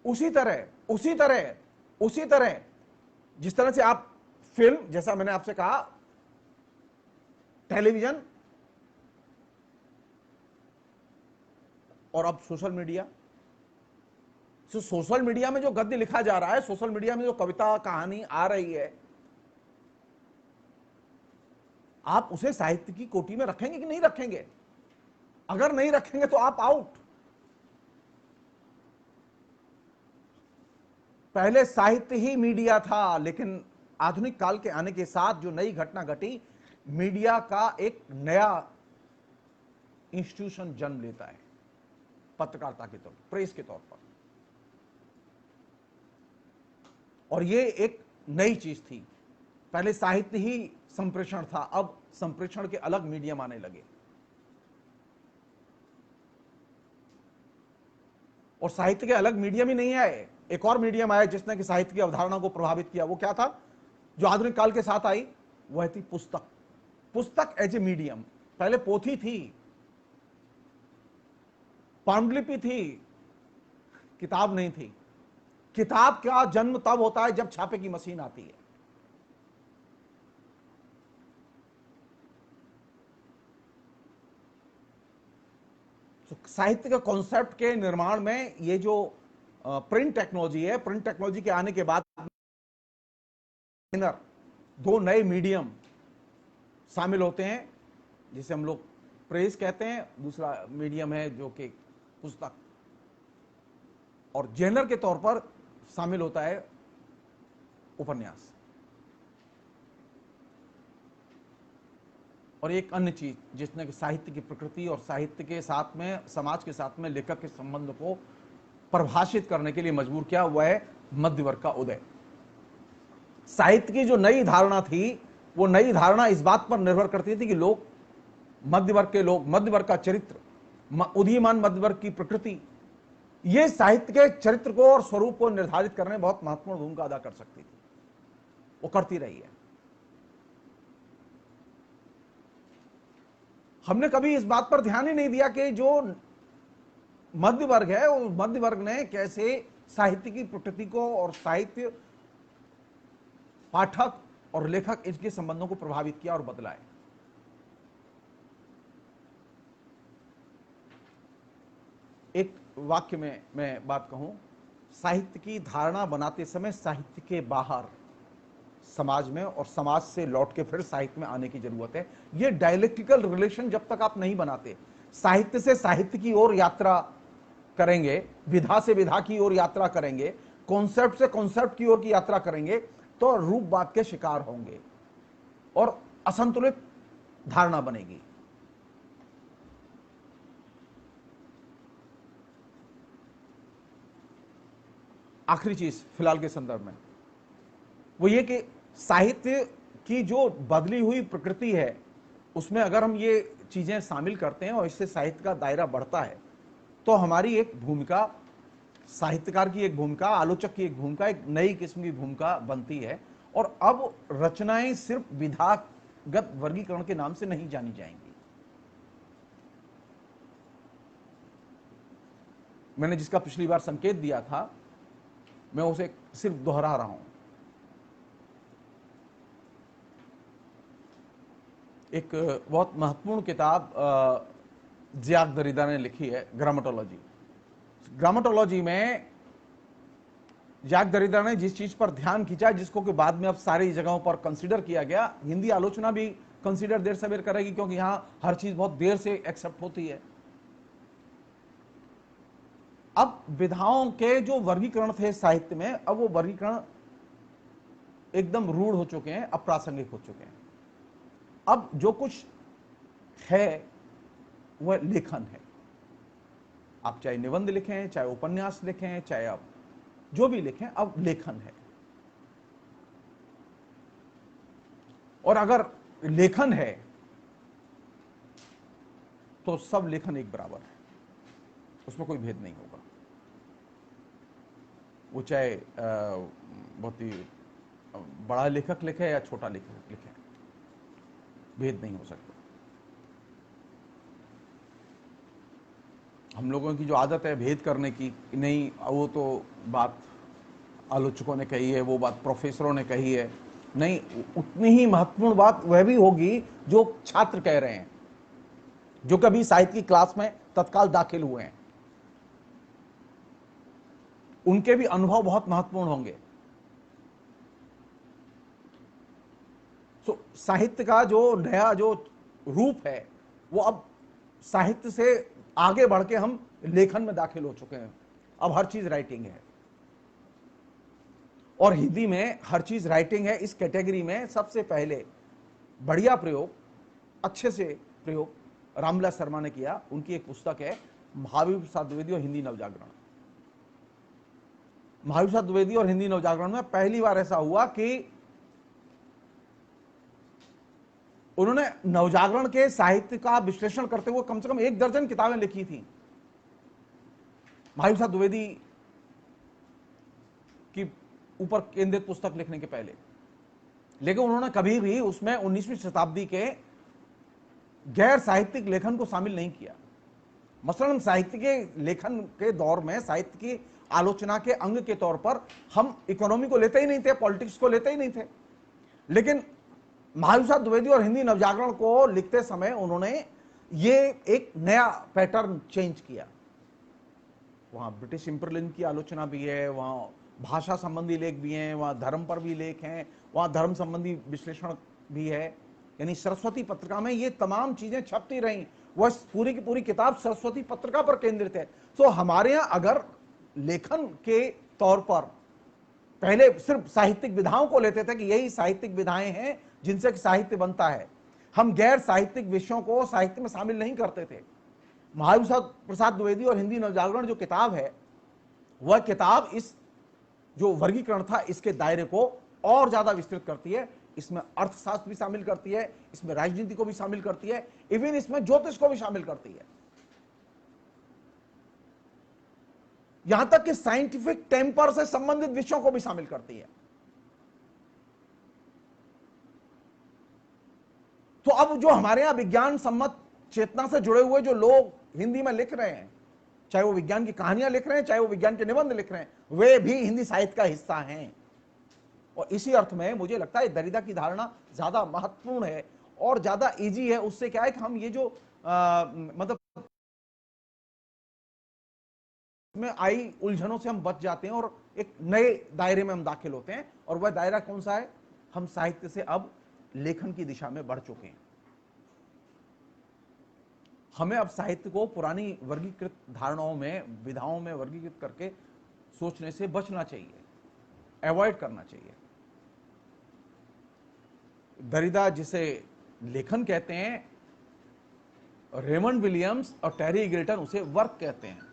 उसी तरह जिस तरह से आप फिल्म, जैसा मैंने आपसे कहा, टेलीविजन और अब सोशल मीडिया। तो सोशल मीडिया में जो गद्य लिखा जा रहा है, सोशल मीडिया में जो कविता कहानी आ रही है, आप उसे साहित्य की कोटि में रखेंगे कि नहीं रखेंगे? अगर नहीं रखेंगे तो आप आउट। पहले साहित्य ही मीडिया था, लेकिन आधुनिक काल के आने के साथ जो नई घटना घटी, मीडिया का एक नया इंस्टीट्यूशन जन्म लेता है, पत्रकारिता के तौर पर, प्रेस के तौर पर। और ये एक नई चीज थी। पहले साहित्य ही संप्रेषण था, अब संप्रेषण के अलग मीडियम आने लगे। और साहित्य के अलग मीडियम ही नहीं आए, एक और मीडियम आया जिसने कि साहित्य की अवधारणा को प्रभावित किया। वो क्या था जो आधुनिक काल के साथ आई? वह थी पुस्तक। पुस्तक एज ए मीडियम। पहले पोथी थी, पांडुलिपि थी, किताब नहीं थी। किताब का जन्म तब होता है जब छापे की मशीन आती है। तो साहित्य के कॉन्सेप्ट के निर्माण में ये जो प्रिंट टेक्नोलॉजी है, प्रिंट टेक्नोलॉजी के आने के बाद दो नए मीडियम शामिल होते हैं, जिसे हम लोग प्रेस कहते हैं, दूसरा मीडियम है जो कि पुस्तक, और जेनर के तौर पर शामिल होता है उपन्यास। और एक अन्य चीज जिसने कि साहित्य की प्रकृति और साहित्य के साथ में, समाज के साथ में लेखक के संबंध को परिभाषित करने के लिए मजबूर किया, वह है मध्य वर्ग का उदय। साहित्य की जो नई धारणा थी, वो नई धारणा इस बात पर निर्भर करती थी कि लोग, मध्य वर्ग के लोग, मध्य वर्ग का चरित्र, उदीयमान मध्य वर्ग की प्रकृति, ये साहित्य के चरित्र को और स्वरूप को निर्धारित करने में बहुत महत्वपूर्ण भूमिका अदा कर सकती थी। वो करती रही है। हमने कभी इस बात पर ध्यान ही नहीं दिया कि जो मध्य वर्ग है, उस मध्य वर्ग ने कैसे साहित्य की प्रकृति को और साहित्य, पाठक और लेखक, इसके संबंधों को प्रभावित किया और बदला है। एक वाक्य में मैं बात कहूं, साहित्य की धारणा बनाते समय साहित्य के बाहर समाज में और समाज से लौट के फिर साहित्य में आने की जरूरत है। ये डायलेक्टिकल रिलेशन जब तक आप नहीं बनाते, साहित्य से साहित्य की ओर यात्रा करेंगे, विधा से विधा की ओर यात्रा करेंगे, कॉन्सेप्ट से कॉन्सेप्ट की ओर की यात्रा करेंगे, तो रूपवाद के शिकार होंगे और असंतुलित धारणा बनेगी। आखिरी चीज फिलहाल के संदर्भ में वो ये कि साहित्य की जो बदली हुई प्रकृति है, उसमें अगर हम ये चीजें शामिल करते हैं और इससे साहित्य का दायरा बढ़ता है, तो हमारी एक भूमिका, साहित्यकार की एक भूमिका, आलोचक की एक भूमिका, एक नई किस्म की भूमिका बनती है। और अब रचनाएं सिर्फ विधागत वर्गीकरण के नाम से नहीं जानी जाएंगी। मैंने जिसका पिछली बार संकेत दिया था, मैं उसे सिर्फ दोहरा रहा हूं। एक बहुत महत्वपूर्ण किताब ज़ियाक दरिदा ने लिखी है, ग्रामेटोलॉजी। ग्रामेटोलॉजी में ज़ियाक दरिदा ने जिस चीज पर ध्यान खींचा, जिसको कि बाद में अब सारी जगहों पर कंसीडर किया गया, हिंदी आलोचना भी कंसीडर देर सवेर करेगी, क्योंकि यहां हर चीज बहुत देर से एक्सेप्ट होती है। अब विधाओं के जो वर्गीकरण थे साहित्य में, अब वो वर्गीकरण एकदम रूढ़ हो चुके हैं, अप्रासंगिक हो चुके हैं। अब जो कुछ है वह लेखन है। आप चाहे निबंध लिखें, चाहे उपन्यास लिखें, चाहे आप जो भी लिखें, अब लेखन है। और अगर लेखन है तो सब लेखन एक बराबर है, उसमें कोई भेद नहीं होगा। वो चाहे बहुत ही बड़ा लेखक लिखे या छोटा लेखक लिखे, भेद नहीं हो सकता। हम लोगों की जो आदत है भेद करने की, नहीं, वो तो बात आलोचकों ने कही है, वो बात प्रोफेसरों ने कही है, नहीं, उतनी ही महत्वपूर्ण बात वह भी होगी जो छात्र कह रहे हैं, जो कभी साहित्य की क्लास में तत्काल दाखिल हुए हैं। उनके भी अनुभव बहुत महत्वपूर्ण होंगे। तो साहित्य का जो नया जो रूप है, वो अब साहित्य से आगे बढ़ के हम लेखन में दाखिल हो चुके हैं। अब हर चीज राइटिंग है, और हिंदी में हर चीज राइटिंग है। इस कैटेगरी में सबसे पहले बढ़िया प्रयोग, अच्छे से प्रयोग रामविलास शर्मा ने किया। उनकी एक पुस्तक है महावीर प्रसाद द्विवेदी और हिंदी नवजागरण। महावीर प्रसाद द्विवेदी और हिंदी नवजागरण में पहली बार ऐसा हुआ कि उन्होंने नवजागरण के साहित्य का विश्लेषण करते हुए कम से कम 1 दर्जन किताबें लिखी थी महावीर प्रसाद द्विवेदी की ऊपर केंद्रित पुस्तक लिखने के पहले। लेकिन उन्होंने कभी भी उसमें 19वीं शताब्दी के गैर साहित्यिक लेखन को शामिल नहीं किया। मसलन साहित्य के लेखन के दौर में साहित्य की आलोचना के अंग के तौर पर हम इकोनॉमी को लेते ही नहीं थे, पॉलिटिक्स को लेते ही नहीं थे। लेकिन महावीर प्रसाद द्विवेदी और हिंदी नवजागरण को लिखते समय उन्होंने ये एक नया पैटर्न चेंज किया। वहां ब्रिटिश इंपीरियलिज्म की आलोचना भी है, वहां भाषा संबंधी लेख भी हैं, वहां धर्म पर भी लेख हैं, वहां धर्म संबंधी विश्लेषण भी है। यानी सरस्वती पत्रिका में ये तमाम चीजें छपती रहीं वह पूरी की पूरी किताब सरस्वती पत्रिका पर केंद्रित है। तो हमारे यहां अगर लेखन के तौर पर पहले सिर्फ साहित्यिक विधाओं को लेते थे कि यही साहित्यिक विधाएं हैं जिनसे साहित्य बनता है, हम गैर साहित्यिक विषयों को साहित्य में शामिल नहीं करते थे। महावीर प्रसाद द्विवेदी और हिंदी नवजागरण जो किताब है, वह किताब इस जो वर्गीकरण था इसके दायरे को और ज्यादा विस्तृत करती है। इसमें अर्थशास्त्र भी शामिल करती है, इसमें राजनीति को भी शामिल करती है, इवन इसमें ज्योतिष को भी शामिल करती है, यहां तक कि साइंटिफिक टेम्पर से संबंधित विषयों को भी शामिल करती है। तो अब जो हमारे यहां विज्ञान सम्मत चेतना से जुड़े हुए जो लोग हिंदी में लिख रहे हैं, चाहे वो विज्ञान की कहानियां लिख रहे हैं, चाहे वो विज्ञान के निबंध लिख रहे हैं, वे भी हिंदी साहित्य का हिस्सा हैं। और इसी अर्थ में मुझे लगता है दरिदा की धारणा ज्यादा महत्वपूर्ण है और ज्यादा इजी है। उससे क्या है कि हम ये जो मतलब में आई उलझनों से हम बच जाते हैं और एक नए दायरे में हम दाखिल होते हैं। और वह दायरा कौन सा है? हम साहित्य से अब लेखन की दिशा में बढ़ चुके हैं। हमें अब साहित्य को पुरानी वर्गीकृत धारणाओं में, विधाओं में वर्गीकृत करके सोचने से बचना चाहिए, अवॉइड करना चाहिए। दरिदा जिसे लेखन कहते हैं, रेमंड विलियम्स और टेरी ईगल्टन उसे वर्क कहते हैं।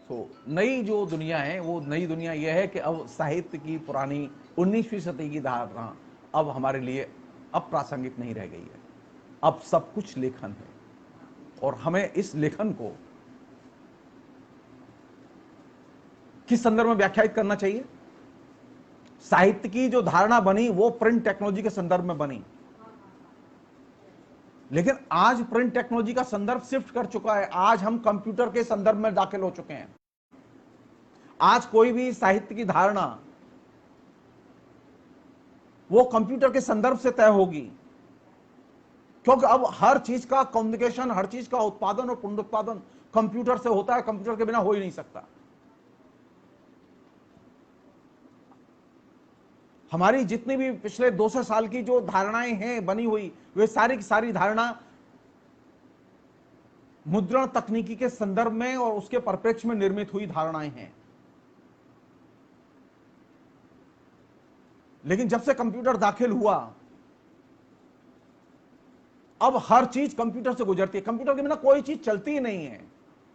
तो नई जो दुनिया है वो नई दुनिया यह है कि अब साहित्य की पुरानी 19वीं सदी की धारणा अब हमारे लिए अब प्रासंगिक नहीं रह गई है। अब सब कुछ लेखन है और हमें इस लेखन को किस संदर्भ में व्याख्यायित करना चाहिए? साहित्य की जो धारणा बनी वो प्रिंट टेक्नोलॉजी के संदर्भ में बनी, लेकिन आज प्रिंट टेक्नोलॉजी का संदर्भ शिफ्ट कर चुका है। आज हम कंप्यूटर के संदर्भ में दाखिल हो चुके हैं। आज कोई भी साहित्य की धारणा वो कंप्यूटर के संदर्भ से तय होगी, क्योंकि अब हर चीज का कम्युनिकेशन, हर चीज का उत्पादन और पुनरुत्पादन कंप्यूटर से होता है। कंप्यूटर के बिना हो ही नहीं सकता। हमारी जितनी भी पिछले 200 साल की जो धारणाएं हैं बनी हुई, वे सारी की सारी धारणा मुद्रण तकनीकी के संदर्भ में और उसके परिप्रेक्ष्य में निर्मित हुई धारणाएं हैं। लेकिन जब से कंप्यूटर दाखिल हुआ, अब हर चीज कंप्यूटर से गुजरती है। कंप्यूटर के बिना कोई चीज चलती ही नहीं है,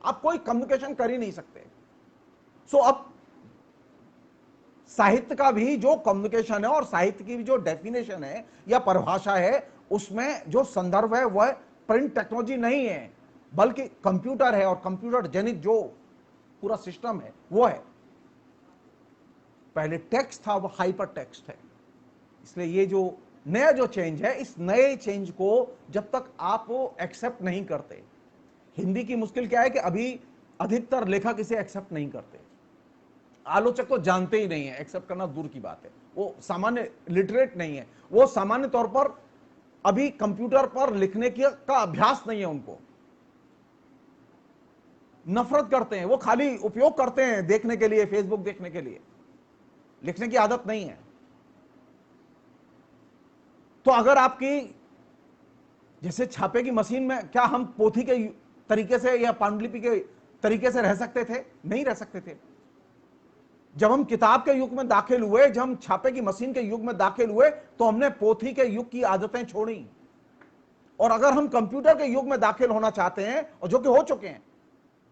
आप कोई कम्युनिकेशन कर ही नहीं सकते। सो अब साहित्य का भी जो कम्युनिकेशन है और साहित्य की भी जो डेफिनेशन है या परिभाषा है, उसमें जो संदर्भ है वह प्रिंट टेक्नोलॉजी नहीं है, बल्कि कंप्यूटर है। और कंप्यूटर जनित जो पूरा सिस्टम है वो है। पहले टेक्स्ट था, वो हाइपर टेक्स्ट है। इसलिए ये जो नया जो चेंज है, इस नए चेंज को जब तक आप एक्सेप्ट नहीं करते, हिंदी की मुश्किल क्या है कि अभी अधिकतर लेखक इसे एक्सेप्ट नहीं करते। आलोचक तो जानते ही नहीं है, एक्सेप्ट करना दूर की बात है। वो सामान्य लिटरेट नहीं है, वो सामान्य तौर पर अभी कंप्यूटर पर लिखने का अभ्यास नहीं है। उनको नफरत करते हैं, वो खाली उपयोग करते हैं देखने के लिए, फेसबुक देखने के लिए, लिखने की आदत नहीं है। तो अगर आपकी जैसे छापे की मशीन में, क्या हम पोथी के तरीके से या पांडुलिपि के तरीके से रह सकते थे? नहीं रह सकते थे। जब हम किताब के युग में दाखिल हुए, जब हम छापे की मशीन के युग में दाखिल हुए, तो हमने पोथी के युग की आदतें छोड़ी। और अगर हम कंप्यूटर के युग में दाखिल होना चाहते हैं, और जो कि हो चुके हैं,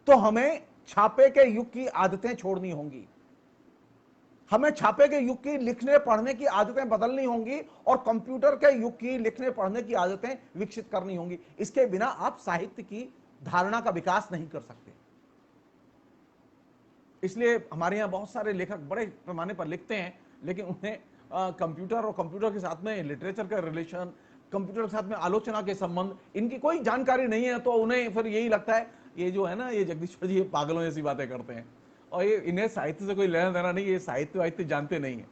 तो हमें छापे के युग की आदतें छोड़नी होंगी। हमें छापे के युग की लिखने पढ़ने की आदतें बदलनी होंगी और कंप्यूटर के युग की लिखने पढ़ने की आदतें विकसित करनी होंगी। इसके बिना आप साहित्य की धारणा का विकास नहीं कर सकते। इसलिए हमारे यहाँ बहुत सारे लेखक बड़े पैमाने पर लिखते हैं, लेकिन उन्हें कंप्यूटर और कंप्यूटर के साथ में लिटरेचर का रिलेशन, कंप्यूटर के साथ में आलोचना के संबंध, इनकी कोई जानकारी नहीं है। तो उन्हें फिर यही लगता है ये जो है ना, ये जगदीश्वर जी ये पागलों जैसी बातें करते हैं और ये इन्हें साहित्य से कोई लेना देना नहीं, ये साहित्य वाहित्य जानते नहीं है।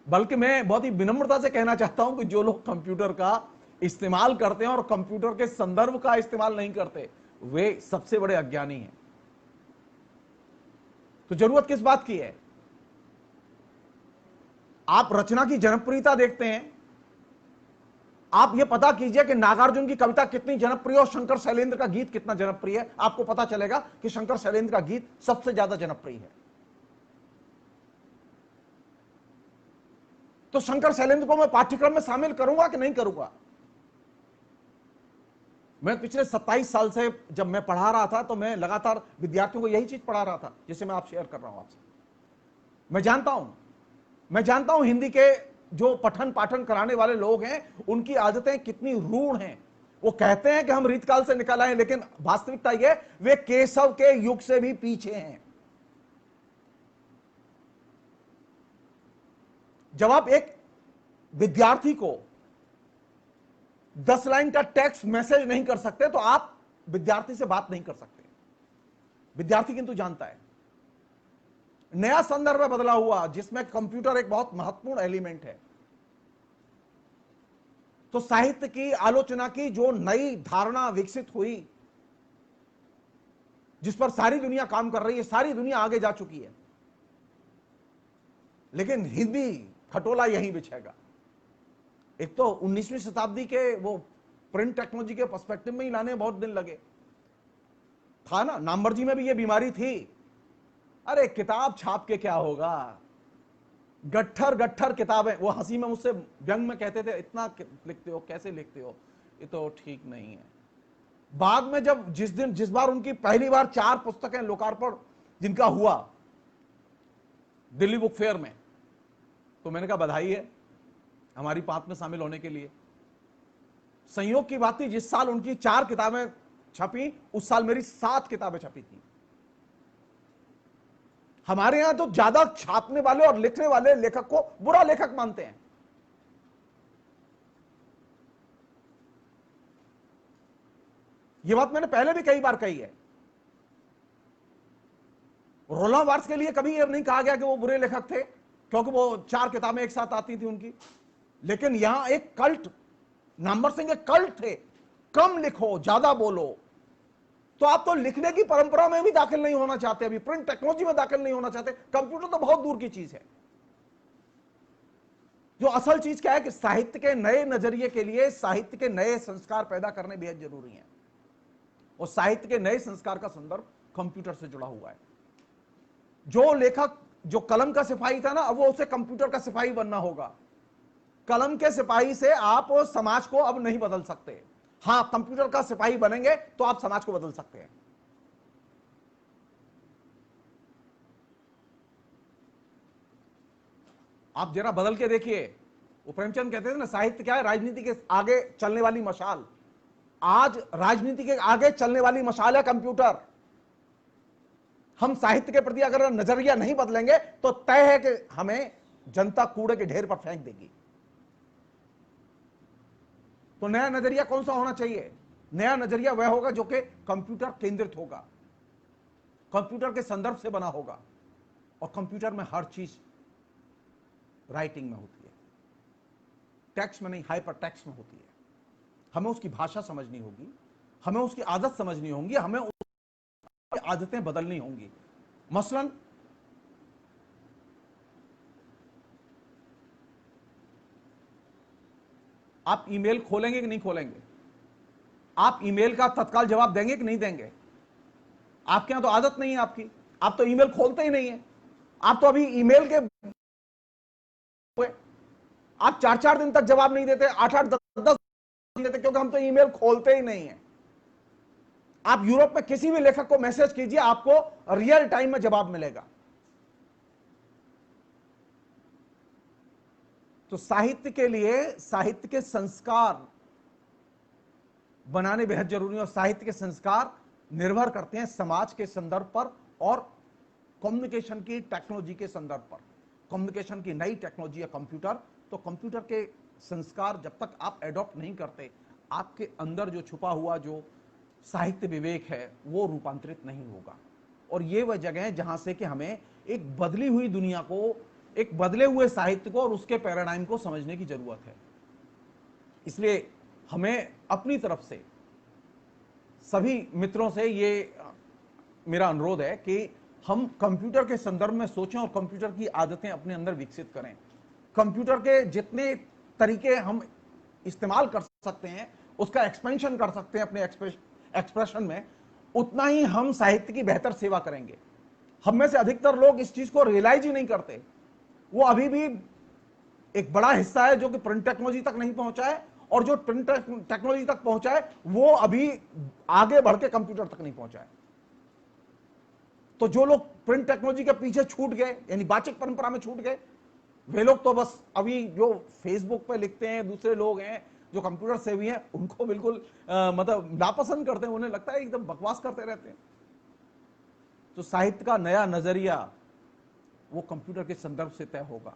बल्कि मैं बहुत ही विनम्रता से कहना चाहता हूं कि जो लोग कंप्यूटर का इस्तेमाल करते हैं और कंप्यूटर के संदर्भ का इस्तेमाल नहीं करते, वे सबसे बड़े अज्ञानी हैं। तो जरूरत किस बात की है? आप रचना की जनप्रियता देखते हैं, आप ये पता कीजिए कि नागार्जुन की कविता कितनी जनप्रिय और शंकर शैलेंद्र का गीत कितना जनप्रिय है। आपको पता चलेगा कि शंकर शैलेंद्र का गीत सबसे ज्यादा जनप्रिय है। तो शंकर शैलेंद्र को मैं पाठ्यक्रम में शामिल करूंगा कि नहीं करूंगा? मैं पिछले 27 साल से जब मैं पढ़ा रहा था तो मैं लगातार विद्यार्थियों को यही चीज पढ़ा रहा था जिसे मैं आप शेयर कर रहा हूं आपसे। मैं जानता हूं हिंदी के जो पठन पाठन कराने वाले लोग हैं उनकी आदतें कितनी रूढ़ हैं। वो कहते हैं कि हम रीतकाल से निकल आए, लेकिन वास्तविकता ये वे केशव के युग से भी पीछे हैं। जब आप एक विद्यार्थी को 10 लाइन का टेक्स्ट मैसेज नहीं कर सकते तो आप विद्यार्थी से बात नहीं कर सकते। विद्यार्थी किंतु जानता है। नया संदर्भ बदला हुआ जिसमें कंप्यूटर एक बहुत महत्वपूर्ण एलिमेंट है। तो साहित्य की आलोचना की जो नई धारणा विकसित हुई, जिस पर सारी दुनिया काम कर रही है, सारी दुनिया आगे जा चुकी है, लेकिन हिंदी खटोला यहीं बिछेगा। एक तो 19वीं शताब्दी के वो प्रिंट टेक्नोलॉजी के पर्सपेक्टिव में ही लाने बहुत दिन लगे। था ना, नामवर्जी में भी ये बीमारी थी। अरे किताब छाप के क्या होगा, गट्ठर गट्ठर किताबें। वो हंसी में मुझसे व्यंग में कहते थे, इतना लिखते हो, कैसे लिखते हो, ये तो ठीक नहीं है। बाद में जब जिस बार उनकी पहली बार 4 पुस्तकें लोकार्पण जिनका हुआ दिल्ली बुक फेयर में, तो मैंने कहा बधाई है हमारी पांच में शामिल होने के लिए। संयोग की बात थी, जिस साल उनकी 4 किताबें छपी उस साल मेरी 7 किताबें छपी थी। हमारे यहां तो ज्यादा छापने वाले और लिखने वाले लेखक को बुरा लेखक मानते हैं। यह बात मैंने पहले भी कई बार कही है। रोलां बार्थ के लिए कभी यह नहीं कहा गया कि वो बुरे लेखक थे, क्योंकि वो 4 किताबें एक साथ आती थी उनकी। लेकिन यहां एक कल्ट, नंबर सिंह एक कल्ट थे, कम लिखो ज्यादा बोलो। तो आप तो लिखने की परंपरा में भी दाखिल नहीं होना चाहते, अभी प्रिंट टेक्नोलॉजी में दाखिल नहीं होना चाहते। कंप्यूटर तो बहुत दूर की चीज है। जो असल चीज क्या है कि साहित्य के नए नजरिए के लिए साहित्य के नए संस्कार पैदा करने बेहद जरूरी है, और साहित्य के नए संस्कार का संदर्भ कंप्यूटर से जुड़ा हुआ है। जो लेखक जो कलम का सिपाही था ना, अब वो उसे कंप्यूटर का सिपाही बनना होगा। कलम के सिपाही से आप समाज को अब नहीं बदल सकते। हां, कंप्यूटर का सिपाही बनेंगे तो आप समाज को बदल सकते हैं। आप जरा बदल के देखिए। वो प्रेमचंद कहते थे ना, साहित्य क्या है, राजनीति के आगे चलने वाली मशाल। आज राजनीति के आगे चलने वाली मशाल है कंप्यूटर। हम साहित्य के प्रति अगर नजरिया नहीं बदलेंगे तो तय है कि हमें जनता कूड़े के ढेर पर फेंक देगी। तो नया नजरिया कौन सा होना चाहिए? नया नजरिया वह होगा जो कि कंप्यूटर केंद्रित होगा, कंप्यूटर के संदर्भ से बना होगा, और कंप्यूटर में हर चीज राइटिंग में होती है, टेक्स्ट में नहीं, हाइपर टेक्स्ट में होती है। हमें उसकी भाषा समझनी होगी, हमें उसकी आदत समझनी होगी, हमें उसकी आदतें बदलनी होंगी। मसलन आप ईमेल खोलेंगे कि नहीं खोलेंगे? आप ईमेल का तत्काल जवाब देंगे कि नहीं देंगे? आपके यहां तो आदत नहीं है आपकी, आप तो ईमेल खोलते ही नहीं है। आप तो अभी ईमेल के आप 4-4 दिन तक जवाब नहीं देते, 8-8 10-10 देते, क्योंकि हम तो ईमेल खोलते ही नहीं है। आप यूरोप में किसी भी लेखक को मैसेज कीजिए, आपको रियल टाइम में जवाब मिलेगा। तो साहित्य के लिए साहित्य के संस्कार बनाने बेहद जरूरी है, और साहित्य के संस्कार निर्भर करते हैं समाज के संदर्भ पर और कम्युनिकेशन की टेक्नोलॉजी के संदर्भ पर। कम्युनिकेशन की नई टेक्नोलॉजी है कंप्यूटर, तो कंप्यूटर के संस्कार जब तक आप एडॉप्ट नहीं करते, आपके अंदर जो छुपा हुआ जो साहित्य विवेक है वो रूपांतरित नहीं होगा। और ये वह जगह है जहां से कि हमें एक बदली हुई दुनिया को, एक बदले हुए साहित्य को और उसके पैराडाइम को समझने की जरूरत है। इसलिए हमें अपनी तरफ से सभी मित्रों से ये मेरा अनुरोध है कि हम कंप्यूटर के संदर्भ में सोचें और कंप्यूटर की आदतें अपने अंदर विकसित करें। कंप्यूटर के जितने तरीके हम इस्तेमाल कर सकते हैं, उसका एक्सपेंशन कर सकते हैं अपने एक्सप्रेशन में, उतना ही हम साहित्य की बेहतर सेवा करेंगे। हम में से अधिकतर लोग इस चीज को रियलाइज ही नहीं करते। वो अभी भी एक बड़ा हिस्सा है जो कि प्रिंट टेक्नोलॉजी तक नहीं पहुंचा है, और जो प्रिंट टेक्नोलॉजी तक पहुंचा है वो अभी आगे बढ़ के कंप्यूटर तक नहीं पहुंचा है। तो जो लोग प्रिंट टेक्नोलॉजी के पीछे छूट गए, यानी वाचिक परंपरा में छूट गए, वे लोग तो बस अभी जो फेसबुक पे लिखते हैं, दूसरे लोग हैं जो कंप्यूटर सेवी हैं, उनको बिल्कुल मतलब नापसंद करते हैं, उन्हें लगता है एकदम बकवास करते रहते हैं। तो साहित्य का नया नजरिया वो कंप्यूटर के संदर्भ से तय होगा।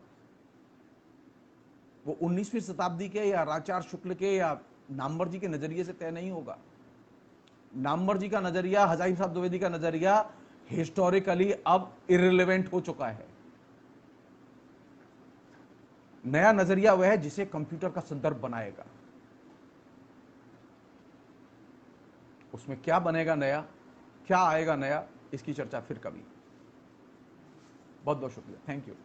वो 19वीं शताब्दी के या आचार्य शुक्ल के या नामवर जी के नजरिए से तय नहीं होगा। नामवर जी का नजरिया, हजारी साहब द्विवेदी का नजरिया हिस्टोरिकली अब इररिलेवेंट हो चुका है। नया नजरिया वह है जिसे कंप्यूटर का संदर्भ बनाएगा। उसमें क्या बनेगा नया, क्या आएगा नया, इसकी चर्चा फिर कभी। बहुत बहुत शुक्रिया, थैंक यू।